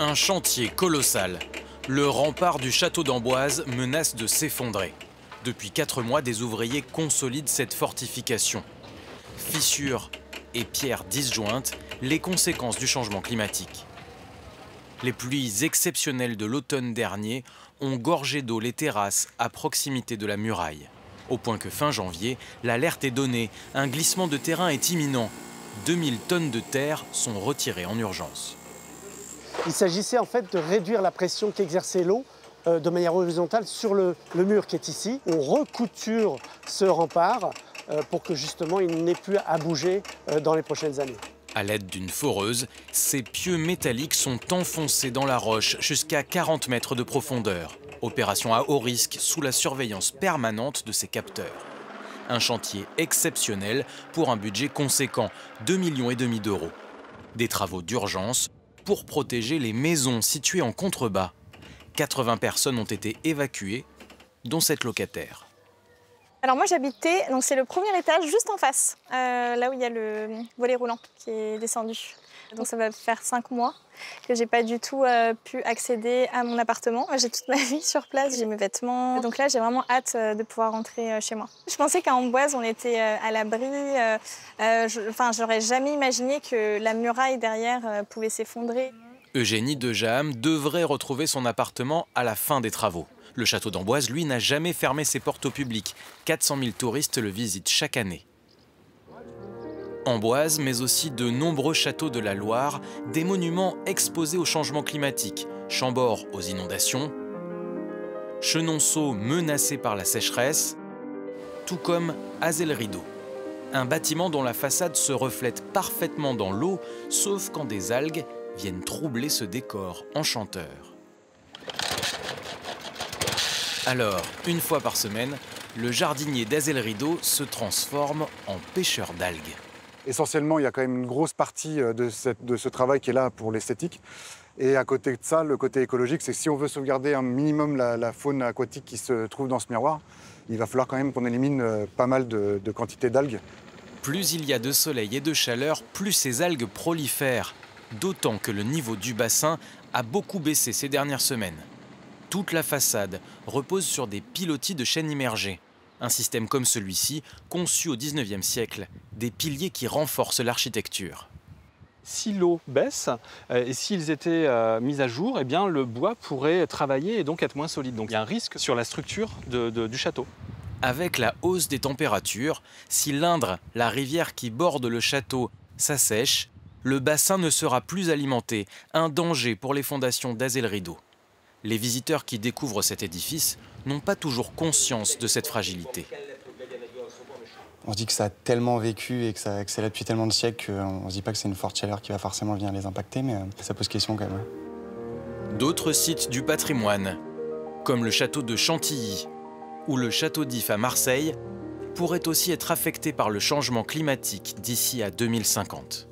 Un chantier colossal. Le rempart du château d'Amboise menace de s'effondrer. Depuis 4 mois, des ouvriers consolident cette fortification. Fissures et pierres disjointes, les conséquences du changement climatique. Les pluies exceptionnelles de l'automne dernier ont gorgé d'eau les terrasses à proximité de la muraille. Au point que fin janvier, l'alerte est donnée, un glissement de terrain est imminent. 2000 tonnes de terre sont retirées en urgence. Il s'agissait en fait de réduire la pression qu'exerçait l'eau de manière horizontale sur le mur qui est ici. On recouture ce rempart pour que justement il n'ait plus à bouger dans les prochaines années. À l'aide d'une foreuse, ces pieux métalliques sont enfoncés dans la roche jusqu'à 40 mètres de profondeur. Opération à haut risque sous la surveillance permanente de ces capteurs. Un chantier exceptionnel pour un budget conséquent, 2,5 millions d'euros. Des travaux d'urgence pour protéger les maisons situées en contrebas. 80 personnes ont été évacuées, dont cette locataire. Alors moi j'habitais, donc c'est le premier étage juste en face, là où il y a le volet roulant qui est descendu. Donc ça va faire 5 mois que j'ai pas du tout pu accéder à mon appartement. J'ai toute ma vie sur place, j'ai mes vêtements. Donc là j'ai vraiment hâte de pouvoir rentrer chez moi. Je pensais qu'à Amboise on était à l'abri. J'aurais jamais imaginé que la muraille derrière pouvait s'effondrer. Eugénie Dejam devrait retrouver son appartement à la fin des travaux. Le château d'Amboise, lui, n'a jamais fermé ses portes au public. 400 000 touristes le visitent chaque année. Amboise, mais aussi de nombreux châteaux de la Loire, des monuments exposés au changement climatique. Chambord aux inondations, Chenonceau menacé par la sécheresse, tout comme Azay-le-Rideau. Un bâtiment dont la façade se reflète parfaitement dans l'eau, sauf quand des algues viennent troubler ce décor enchanteur. Alors, une fois par semaine, le jardinier d'Azay-le-Rideau se transforme en pêcheur d'algues. Essentiellement, il y a quand même une grosse partie de ce travail qui est là pour l'esthétique. Et à côté de ça, le côté écologique, c'est que si on veut sauvegarder un minimum la faune aquatique qui se trouve dans ce miroir, il va falloir quand même qu'on élimine pas mal de quantité d'algues. Plus il y a de soleil et de chaleur, plus ces algues prolifèrent. D'autant que le niveau du bassin a beaucoup baissé ces dernières semaines. Toute la façade repose sur des pilotis de chêne immergés. Un système comme celui-ci, conçu au XIXe siècle, des piliers qui renforcent l'architecture. Si l'eau baisse et s'ils étaient mis à jour, eh bien, le bois pourrait travailler et donc être moins solide. Donc il y a un risque sur la structure du château. Avec la hausse des températures, si l'Indre, la rivière qui borde le château, s'assèche, le bassin ne sera plus alimenté, un danger pour les fondations d'Azay-le-Rideau. Les visiteurs qui découvrent cet édifice n'ont pas toujours conscience de cette fragilité. On se dit que ça a tellement vécu et que c'est là depuis tellement de siècles qu'on ne se dit pas que c'est une forte chaleur qui va forcément venir les impacter, mais ça pose question quand même. Ouais. D'autres sites du patrimoine, comme le château de Chantilly ou le château d'If à Marseille, pourraient aussi être affectés par le changement climatique d'ici à 2050.